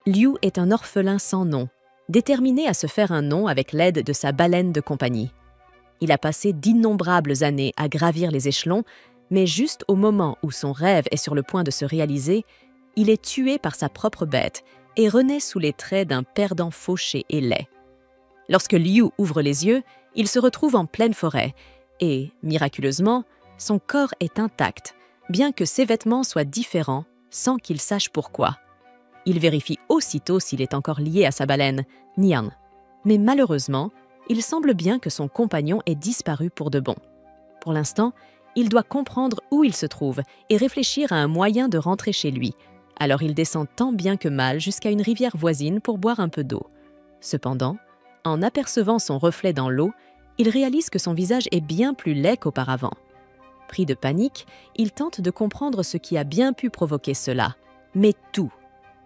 Liu est un orphelin sans nom, déterminé à se faire un nom avec l'aide de sa baleine de compagnie. Il a passé d'innombrables années à gravir les échelons, mais juste au moment où son rêve est sur le point de se réaliser, il est tué par sa propre bête et renaît sous les traits d'un perdant fauché et laid. Lorsque Liu ouvre les yeux, il se retrouve en pleine forêt et, miraculeusement, son corps est intact, bien que ses vêtements soient différents, sans qu'il sache pourquoi. Il vérifie aussitôt s'il est encore lié à sa baleine, Nian. Mais malheureusement, il semble bien que son compagnon ait disparu pour de bon. Pour l'instant, il doit comprendre où il se trouve et réfléchir à un moyen de rentrer chez lui. Alors il descend tant bien que mal jusqu'à une rivière voisine pour boire un peu d'eau. Cependant, en apercevant son reflet dans l'eau, il réalise que son visage est bien plus laid qu'auparavant. Pris de panique, il tente de comprendre ce qui a bien pu provoquer cela. Mais tout.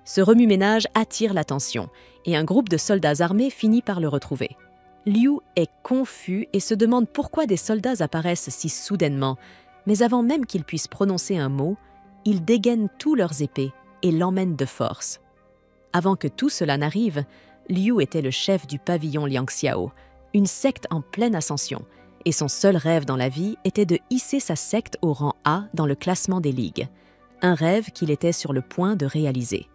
Ce remue-ménage attire l'attention et un groupe de soldats armés finit par le retrouver. Liu est confus et se demande pourquoi des soldats apparaissent si soudainement, mais avant même qu'ils puissent prononcer un mot, ils dégainent tous leurs épées et l'emmènent de force. Avant que tout cela n'arrive, Liu était le chef du pavillon Liangxiao, une secte en pleine ascension, et son seul rêve dans la vie était de hisser sa secte au rang A dans le classement des ligues, un rêve qu'il était sur le point de réaliser.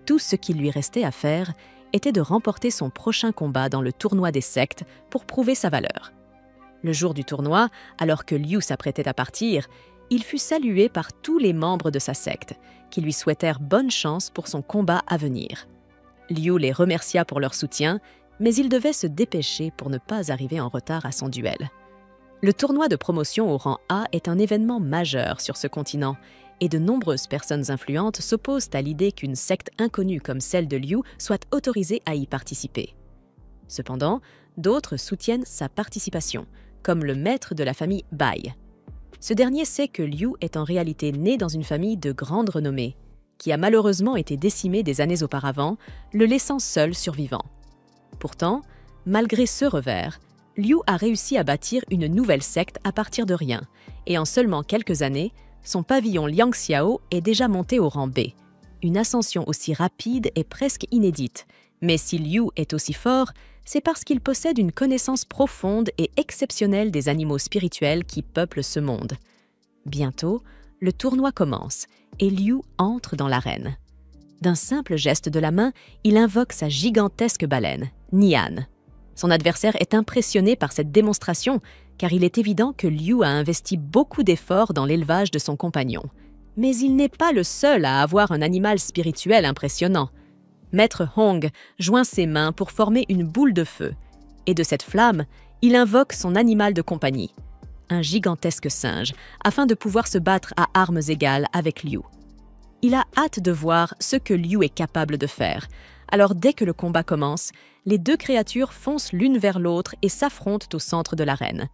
Tout ce qu'il lui restait à faire était de remporter son prochain combat dans le tournoi des sectes pour prouver sa valeur. Le jour du tournoi, alors que Liu s'apprêtait à partir, il fut salué par tous les membres de sa secte, qui lui souhaitèrent bonne chance pour son combat à venir. Liu les remercia pour leur soutien, mais il devait se dépêcher pour ne pas arriver en retard à son duel. Le tournoi de promotion au rang A est un événement majeur sur ce continent, et de nombreuses personnes influentes s'opposent à l'idée qu'une secte inconnue comme celle de Liu soit autorisée à y participer. Cependant, d'autres soutiennent sa participation, comme le maître de la famille Bai. Ce dernier sait que Liu est en réalité né dans une famille de grande renommée, qui a malheureusement été décimée des années auparavant, le laissant seul survivant. Pourtant, malgré ce revers, Liu a réussi à bâtir une nouvelle secte à partir de rien, et en seulement quelques années, son pavillon Liangxiao est déjà monté au rang B. Une ascension aussi rapide est presque inédite, mais si Liu est aussi fort, c'est parce qu'il possède une connaissance profonde et exceptionnelle des animaux spirituels qui peuplent ce monde. Bientôt, le tournoi commence et Liu entre dans l'arène. D'un simple geste de la main, il invoque sa gigantesque baleine, Nian. Son adversaire est impressionné par cette démonstration, car il est évident que Liu a investi beaucoup d'efforts dans l'élevage de son compagnon. Mais il n'est pas le seul à avoir un animal spirituel impressionnant. Maître Hong joint ses mains pour former une boule de feu, et de cette flamme, il invoque son animal de compagnie, un gigantesque singe, afin de pouvoir se battre à armes égales avec Liu. Il a hâte de voir ce que Liu est capable de faire. Alors dès que le combat commence, les deux créatures foncent l'une vers l'autre et s'affrontent au centre de l'arène.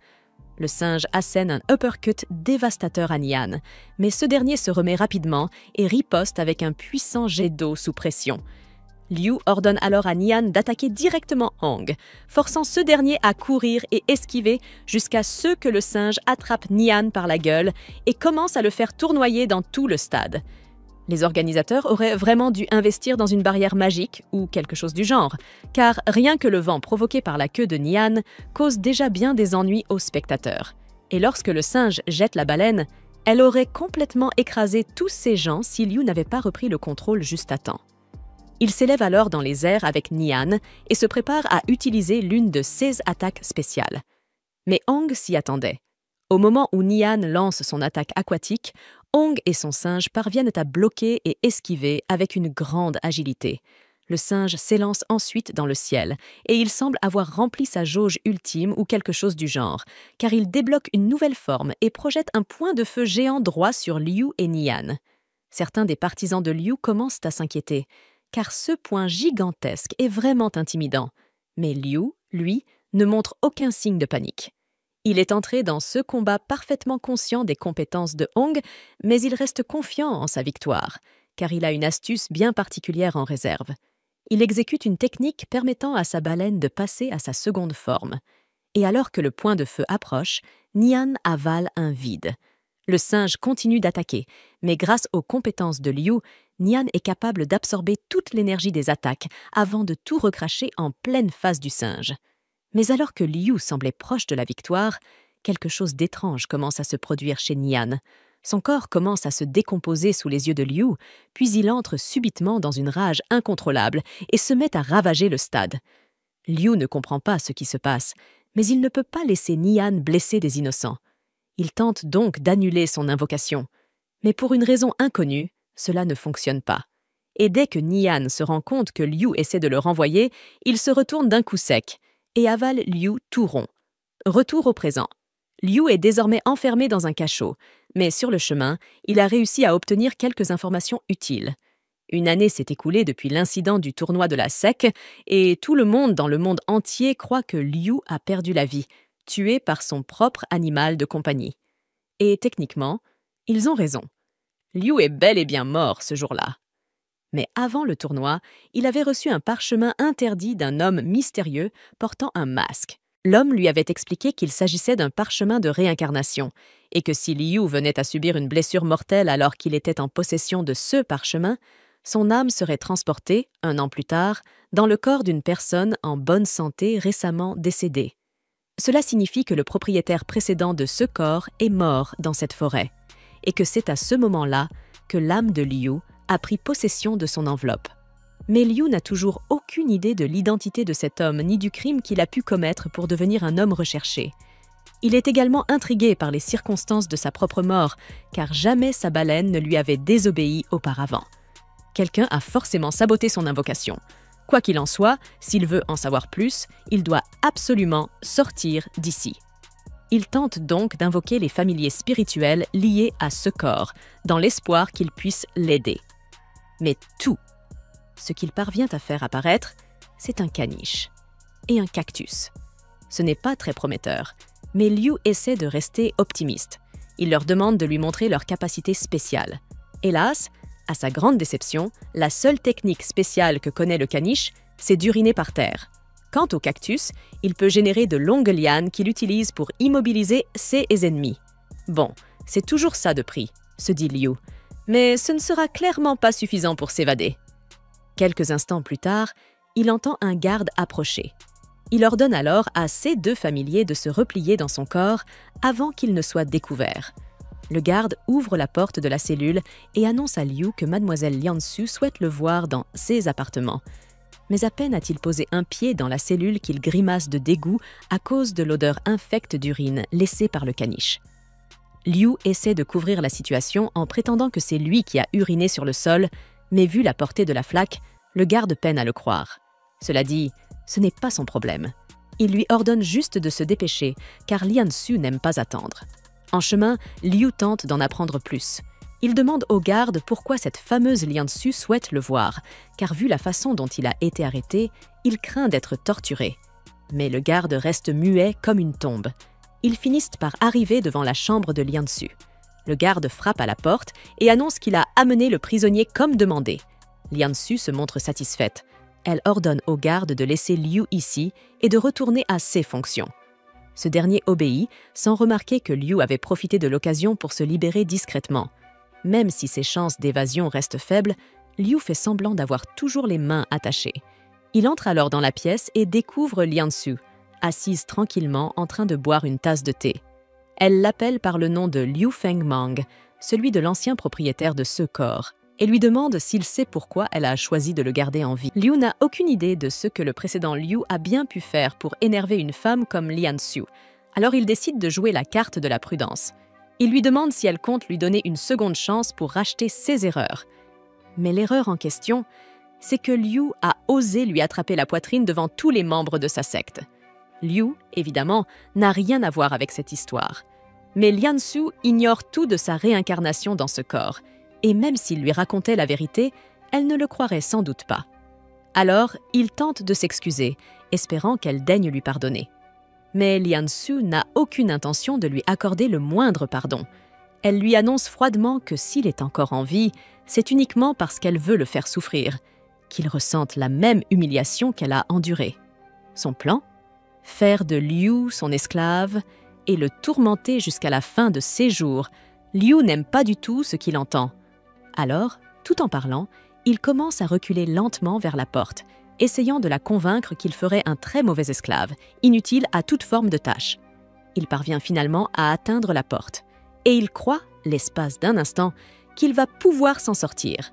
Le singe assène un uppercut dévastateur à Nian, mais ce dernier se remet rapidement et riposte avec un puissant jet d'eau sous pression. Liu ordonne alors à Nian d'attaquer directement Hong, forçant ce dernier à courir et esquiver jusqu'à ce que le singe attrape Nian par la gueule et commence à le faire tournoyer dans tout le stade. Les organisateurs auraient vraiment dû investir dans une barrière magique ou quelque chose du genre, car rien que le vent provoqué par la queue de Nian cause déjà bien des ennuis aux spectateurs. Et lorsque le singe jette la baleine, elle aurait complètement écrasé tous ces gens si Liu n'avait pas repris le contrôle juste à temps. Il s'élève alors dans les airs avec Nian et se prépare à utiliser l'une de ses attaques spéciales. Mais Hong s'y attendait. Au moment où Nian lance son attaque aquatique, Hong et son singe parviennent à bloquer et esquiver avec une grande agilité. Le singe s'élance ensuite dans le ciel, et il semble avoir rempli sa jauge ultime ou quelque chose du genre, car il débloque une nouvelle forme et projette un point de feu géant droit sur Liu et Nian. Certains des partisans de Liu commencent à s'inquiéter, car ce point gigantesque est vraiment intimidant. Mais Liu, lui, ne montre aucun signe de panique. Il est entré dans ce combat parfaitement conscient des compétences de Hong, mais il reste confiant en sa victoire, car il a une astuce bien particulière en réserve. Il exécute une technique permettant à sa baleine de passer à sa seconde forme. Et alors que le point de feu approche, Nian avale un vide. Le singe continue d'attaquer, mais grâce aux compétences de Liu, Nian est capable d'absorber toute l'énergie des attaques avant de tout recracher en pleine face du singe. Mais alors que Liu semblait proche de la victoire, quelque chose d'étrange commence à se produire chez Nian. Son corps commence à se décomposer sous les yeux de Liu, puis il entre subitement dans une rage incontrôlable et se met à ravager le stade. Liu ne comprend pas ce qui se passe, mais il ne peut pas laisser Nian blesser des innocents. Il tente donc d'annuler son invocation. Mais pour une raison inconnue, cela ne fonctionne pas. Et dès que Nian se rend compte que Liu essaie de le renvoyer, il se retourne d'un coup sec et avale Liu tout rond. Retour au présent. Liu est désormais enfermé dans un cachot, mais sur le chemin, il a réussi à obtenir quelques informations utiles. Une année s'est écoulée depuis l'incident du tournoi de la SEC, et tout le monde dans le monde entier croit que Liu a perdu la vie, tué par son propre animal de compagnie. Et techniquement, ils ont raison. Liu est bel et bien mort ce jour-là. Mais avant le tournoi, il avait reçu un parchemin interdit d'un homme mystérieux portant un masque. L'homme lui avait expliqué qu'il s'agissait d'un parchemin de réincarnation, et que si Liu venait à subir une blessure mortelle alors qu'il était en possession de ce parchemin, son âme serait transportée, 1 an plus tard, dans le corps d'une personne en bonne santé récemment décédée. Cela signifie que le propriétaire précédent de ce corps est mort dans cette forêt, et que c'est à ce moment-là que l'âme de Liu a pris possession de son enveloppe. Mais Liu n'a toujours aucune idée de l'identité de cet homme ni du crime qu'il a pu commettre pour devenir un homme recherché. Il est également intrigué par les circonstances de sa propre mort, car jamais sa baleine ne lui avait désobéi auparavant. Quelqu'un a forcément saboté son invocation. Quoi qu'il en soit, s'il veut en savoir plus, il doit absolument sortir d'ici. Il tente donc d'invoquer les familiers spirituels liés à ce corps, dans l'espoir qu'ils puissent l'aider. Mais tout ce qu'il parvient à faire apparaître, c'est un caniche et un cactus. Ce n'est pas très prometteur, mais Liu essaie de rester optimiste. Il leur demande de lui montrer leurs capacités spéciales. Hélas, à sa grande déception, la seule technique spéciale que connaît le caniche, c'est d'uriner par terre. Quant au cactus, il peut générer de longues lianes qu'il utilise pour immobiliser ses ennemis. Bon, c'est toujours ça de prix, se dit Liu, mais ce ne sera clairement pas suffisant pour s'évader. Quelques instants plus tard, il entend un garde approcher. Il ordonne alors à ses 2 familiers de se replier dans son corps avant qu'il ne soit découvert. Le garde ouvre la porte de la cellule et annonce à Liu que mademoiselle Liansu souhaite le voir dans ses appartements. Mais à peine a-t-il posé un pied dans la cellule qu'il grimace de dégoût à cause de l'odeur infecte d'urine laissée par le caniche. Liu essaie de couvrir la situation en prétendant que c'est lui qui a uriné sur le sol, mais vu la portée de la flaque, le garde peine à le croire. Cela dit, ce n'est pas son problème. Il lui ordonne juste de se dépêcher, car Liansu n'aime pas attendre. En chemin, Liu tente d'en apprendre plus. Il demande au garde pourquoi cette fameuse Liansu souhaite le voir, car vu la façon dont il a été arrêté, il craint d'être torturé. Mais le garde reste muet comme une tombe. Ils finissent par arriver devant la chambre de Liansu. Le garde frappe à la porte et annonce qu'il a amené le prisonnier comme demandé. Liansu se montre satisfaite. Elle ordonne au garde de laisser Liu ici et de retourner à ses fonctions. Ce dernier obéit, sans remarquer que Liu avait profité de l'occasion pour se libérer discrètement. Même si ses chances d'évasion restent faibles, Liu fait semblant d'avoir toujours les mains attachées. Il entre alors dans la pièce et découvre Liansu, assise tranquillement en train de boire une tasse de thé. Elle l'appelle par le nom de Liu Fengmang, celui de l'ancien propriétaire de ce corps, et lui demande s'il sait pourquoi elle a choisi de le garder en vie. Liu n'a aucune idée de ce que le précédent Liu a bien pu faire pour énerver une femme comme Liansu, alors il décide de jouer la carte de la prudence. Il lui demande si elle compte lui donner une seconde chance pour racheter ses erreurs. Mais l'erreur en question, c'est que Liu a osé lui attraper la poitrine devant tous les membres de sa secte. Liu, évidemment, n'a rien à voir avec cette histoire. Mais Liansu ignore tout de sa réincarnation dans ce corps, et même s'il lui racontait la vérité, elle ne le croirait sans doute pas. Alors, il tente de s'excuser, espérant qu'elle daigne lui pardonner. Mais Liansu n'a aucune intention de lui accorder le moindre pardon. Elle lui annonce froidement que s'il est encore en vie, c'est uniquement parce qu'elle veut le faire souffrir, qu'il ressente la même humiliation qu'elle a endurée. Son plan ? Faire de Liu son esclave et le tourmenter jusqu'à la fin de ses jours, Liu n'aime pas du tout ce qu'il entend. Alors, tout en parlant, il commence à reculer lentement vers la porte, essayant de la convaincre qu'il ferait un très mauvais esclave, inutile à toute forme de tâche. Il parvient finalement à atteindre la porte, et il croit, l'espace d'un instant, qu'il va pouvoir s'en sortir.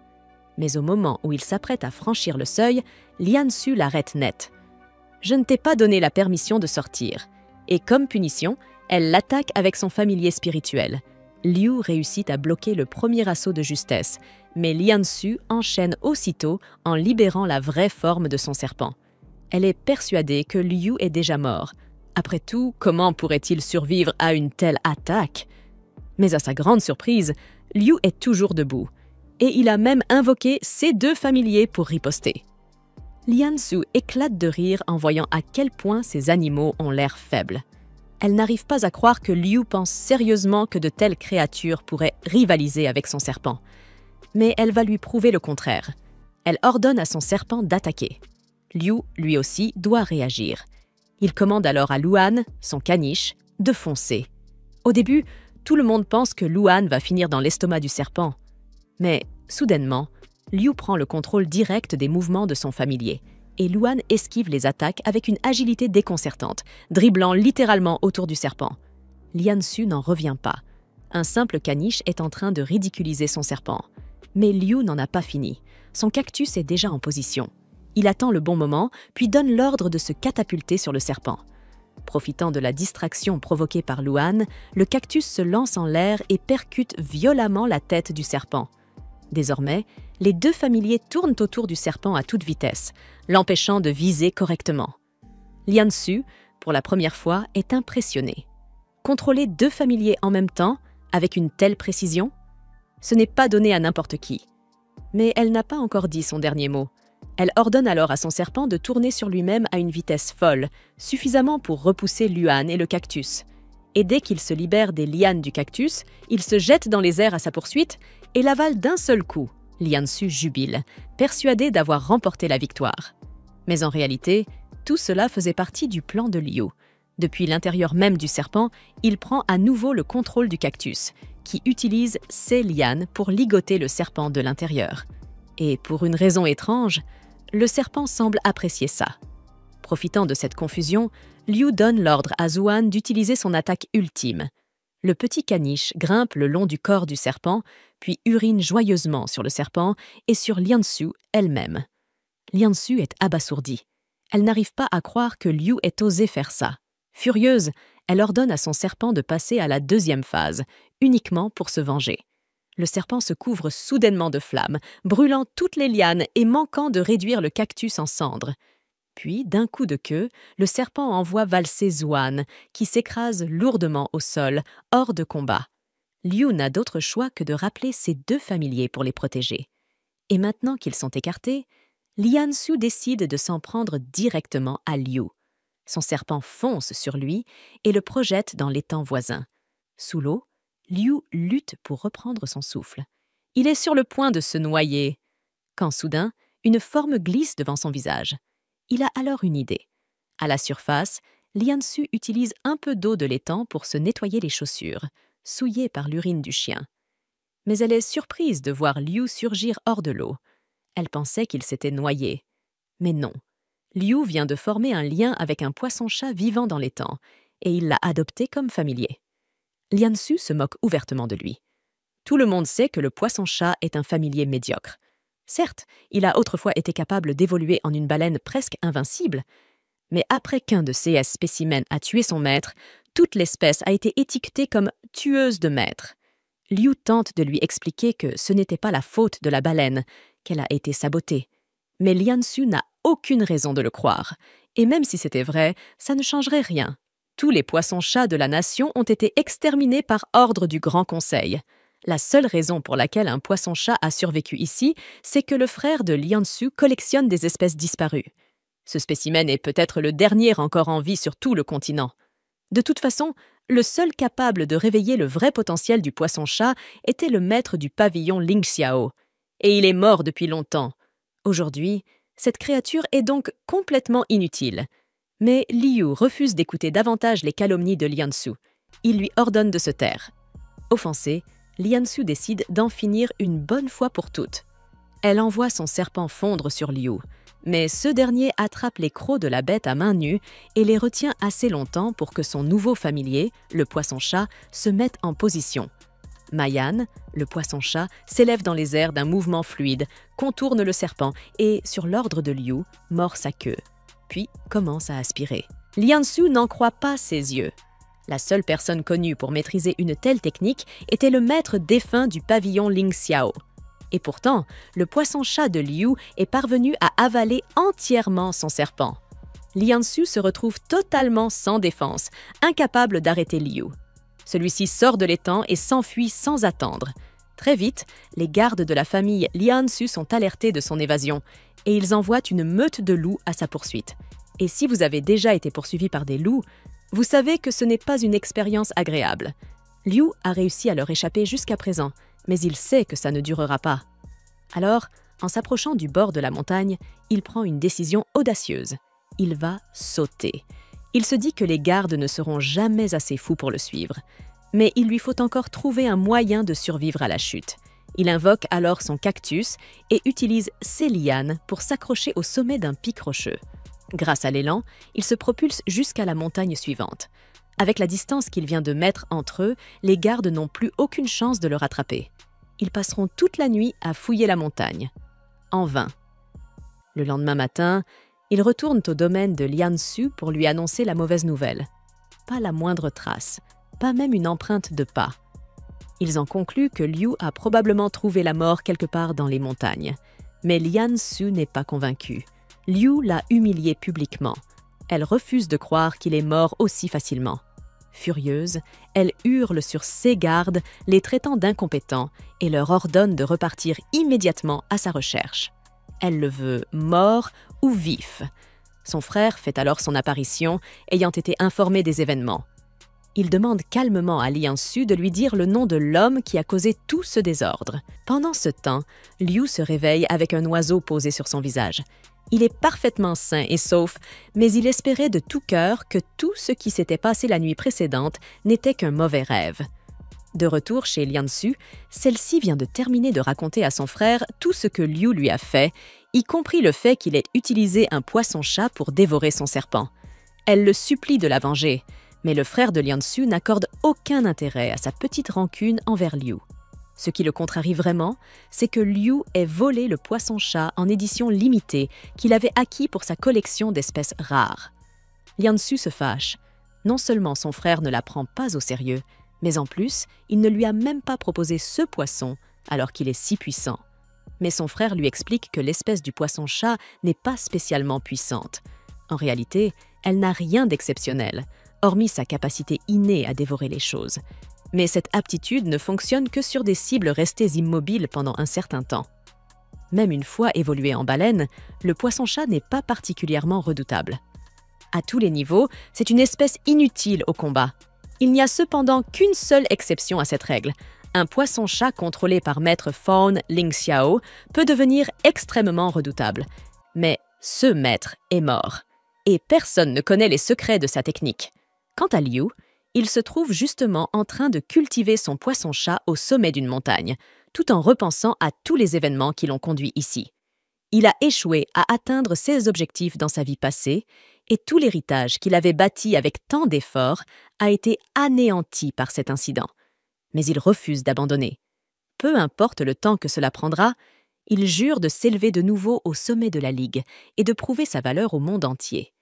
Mais au moment où il s'apprête à franchir le seuil, Lian Su l'arrête net. « Je ne t'ai pas donné la permission de sortir. » Et comme punition, elle l'attaque avec son familier spirituel. Liu réussit à bloquer le premier assaut de justesse, mais Lian Su enchaîne aussitôt en libérant la vraie forme de son serpent. Elle est persuadée que Liu est déjà mort. Après tout, comment pourrait-il survivre à une telle attaque? Mais à sa grande surprise, Liu est toujours debout, et il a même invoqué ses 2 familiers pour riposter. Lian Su éclate de rire en voyant à quel point ces animaux ont l'air faibles. Elle n'arrive pas à croire que Liu pense sérieusement que de telles créatures pourraient rivaliser avec son serpent. Mais elle va lui prouver le contraire. Elle ordonne à son serpent d'attaquer. Liu, lui aussi, doit réagir. Il commande alors à Luan, son caniche, de foncer. Au début, tout le monde pense que Luan va finir dans l'estomac du serpent. Mais, soudainement, Liu prend le contrôle direct des mouvements de son familier, et Luan esquive les attaques avec une agilité déconcertante, dribblant littéralement autour du serpent. Lian Su n'en revient pas. Un simple caniche est en train de ridiculiser son serpent. Mais Liu n'en a pas fini. Son cactus est déjà en position. Il attend le bon moment, puis donne l'ordre de se catapulter sur le serpent. Profitant de la distraction provoquée par Luan, le cactus se lance en l'air et percute violemment la tête du serpent. Désormais, les 2 familiers tournent autour du serpent à toute vitesse, l'empêchant de viser correctement. Lian Su, pour la première fois, est impressionné. Contrôler 2 familiers en même temps, avec une telle précision, ce n'est pas donné à n'importe qui. Mais elle n'a pas encore dit son dernier mot. Elle ordonne alors à son serpent de tourner sur lui-même à une vitesse folle, suffisamment pour repousser Luan et le cactus. Et dès qu'il se libère des lianes du cactus, il se jette dans les airs à sa poursuite et l'avale d'un seul coup. Lian Su jubile, persuadé d'avoir remporté la victoire. Mais en réalité, tout cela faisait partie du plan de Liu. Depuis l'intérieur même du serpent, il prend à nouveau le contrôle du cactus, qui utilise ses lianes pour ligoter le serpent de l'intérieur. Et pour une raison étrange, le serpent semble apprécier ça. Profitant de cette confusion, Liu donne l'ordre à Zuan d'utiliser son attaque ultime. Le petit caniche grimpe le long du corps du serpent, puis urine joyeusement sur le serpent et sur Lian Su elle-même. Lian Su est abasourdie. Elle n'arrive pas à croire que Liu ait osé faire ça. Furieuse, elle ordonne à son serpent de passer à la 2e phase, uniquement pour se venger. Le serpent se couvre soudainement de flammes, brûlant toutes les lianes et manquant de réduire le cactus en cendres. Puis, d'un coup de queue, le serpent envoie valser Zuan, qui s'écrase lourdement au sol, hors de combat. Liu n'a d'autre choix que de rappeler ses 2 familiers pour les protéger. Et maintenant qu'ils sont écartés, Lian Su décide de s'en prendre directement à Liu. Son serpent fonce sur lui et le projette dans l'étang voisin. Sous l'eau, Liu lutte pour reprendre son souffle. Il est sur le point de se noyer, quand soudain, une forme glisse devant son visage. Il a alors une idée. À la surface, Lian Su utilise un peu d'eau de l'étang pour se nettoyer les chaussures, souillées par l'urine du chien. Mais elle est surprise de voir Liu surgir hors de l'eau. Elle pensait qu'il s'était noyé. Mais non. Liu vient de former un lien avec un poisson-chat vivant dans l'étang, et il l'a adopté comme familier. Lian Su se moque ouvertement de lui. Tout le monde sait que le poisson-chat est un familier médiocre. Certes, il a autrefois été capable d'évoluer en une baleine presque invincible, mais après qu'un de ces spécimens a tué son maître, toute l'espèce a été étiquetée comme tueuse de maîtres. Liu tente de lui expliquer que ce n'était pas la faute de la baleine, qu'elle a été sabotée. Mais Lian Su n'a aucune raison de le croire, et même si c'était vrai, ça ne changerait rien. Tous les poissons-chats de la nation ont été exterminés par ordre du Grand Conseil. La seule raison pour laquelle un poisson-chat a survécu ici, c'est que le frère de Lian Su collectionne des espèces disparues. Ce spécimen est peut-être le dernier encore en vie sur tout le continent. De toute façon, le seul capable de réveiller le vrai potentiel du poisson-chat était le maître du pavillon Ling Xiao. Et il est mort depuis longtemps. Aujourd'hui, cette créature est donc complètement inutile. Mais Liu refuse d'écouter davantage les calomnies de Lian Su. Il lui ordonne de se taire. Offensé, Lian-su décide d'en finir une bonne fois pour toutes. Elle envoie son serpent fondre sur Liu, mais ce dernier attrape les crocs de la bête à main nue et les retient assez longtemps pour que son nouveau familier, le poisson-chat, se mette en position. Mayan, le poisson-chat, s'élève dans les airs d'un mouvement fluide, contourne le serpent et, sur l'ordre de Liu, mord sa queue, puis commence à aspirer. Lian-su n'en croit pas ses yeux. La seule personne connue pour maîtriser une telle technique était le maître défunt du pavillon Ling Xiao. Et pourtant, le poisson-chat de Liu est parvenu à avaler entièrement son serpent. Lian-su se retrouve totalement sans défense, incapable d'arrêter Liu. Celui-ci sort de l'étang et s'enfuit sans attendre. Très vite, les gardes de la famille Lian-su sont alertés de son évasion et ils envoient une meute de loups à sa poursuite. Et si vous avez déjà été poursuivi par des loups, vous savez que ce n'est pas une expérience agréable. Liu a réussi à leur échapper jusqu'à présent, mais il sait que ça ne durera pas. Alors, en s'approchant du bord de la montagne, il prend une décision audacieuse. Il va sauter. Il se dit que les gardes ne seront jamais assez fous pour le suivre. Mais il lui faut encore trouver un moyen de survivre à la chute. Il invoque alors son cactus et utilise ses lianes pour s'accrocher au sommet d'un pic rocheux. Grâce à l'élan, il se propulse jusqu'à la montagne suivante. Avec la distance qu'il vient de mettre entre eux, les gardes n'ont plus aucune chance de le rattraper. Ils passeront toute la nuit à fouiller la montagne. En vain. Le lendemain matin, ils retournent au domaine de Lian-su pour lui annoncer la mauvaise nouvelle. Pas la moindre trace, pas même une empreinte de pas. Ils en concluent que Liu a probablement trouvé la mort quelque part dans les montagnes. Mais Lian-su n'est pas convaincue. Liu l'a humilié publiquement. Elle refuse de croire qu'il est mort aussi facilement. Furieuse, elle hurle sur ses gardes, les traitant d'incompétents, et leur ordonne de repartir immédiatement à sa recherche. Elle le veut mort ou vif. Son frère fait alors son apparition, ayant été informé des événements. Il demande calmement à Lian-su de lui dire le nom de l'homme qui a causé tout ce désordre. Pendant ce temps, Liu se réveille avec un oiseau posé sur son visage. Il est parfaitement sain et sauf, mais il espérait de tout cœur que tout ce qui s'était passé la nuit précédente n'était qu'un mauvais rêve. De retour chez Lian-su, celle-ci vient de terminer de raconter à son frère tout ce que Liu lui a fait, y compris le fait qu'il ait utilisé un poisson-chat pour dévorer son serpent. Elle le supplie de la venger, mais le frère de Lian-su n'accorde aucun intérêt à sa petite rancune envers Liu. Ce qui le contrarie vraiment, c'est que Liu ait volé le poisson-chat en édition limitée qu'il avait acquis pour sa collection d'espèces rares. Lian-su se fâche. Non seulement son frère ne la prend pas au sérieux, mais en plus, il ne lui a même pas proposé ce poisson alors qu'il est si puissant. Mais son frère lui explique que l'espèce du poisson-chat n'est pas spécialement puissante. En réalité, elle n'a rien d'exceptionnel, hormis sa capacité innée à dévorer les choses. Mais cette aptitude ne fonctionne que sur des cibles restées immobiles pendant un certain temps. Même une fois évolué en baleine, le poisson-chat n'est pas particulièrement redoutable. À tous les niveaux, c'est une espèce inutile au combat. Il n'y a cependant qu'une seule exception à cette règle. Un poisson-chat contrôlé par maître Fawn Ling Xiao peut devenir extrêmement redoutable. Mais ce maître est mort. Et personne ne connaît les secrets de sa technique. Quant à Liu, il se trouve justement en train de cultiver son poisson-chat au sommet d'une montagne, tout en repensant à tous les événements qui l'ont conduit ici. Il a échoué à atteindre ses objectifs dans sa vie passée, et tout l'héritage qu'il avait bâti avec tant d'efforts a été anéanti par cet incident. Mais il refuse d'abandonner. Peu importe le temps que cela prendra, il jure de s'élever de nouveau au sommet de la Ligue et de prouver sa valeur au monde entier.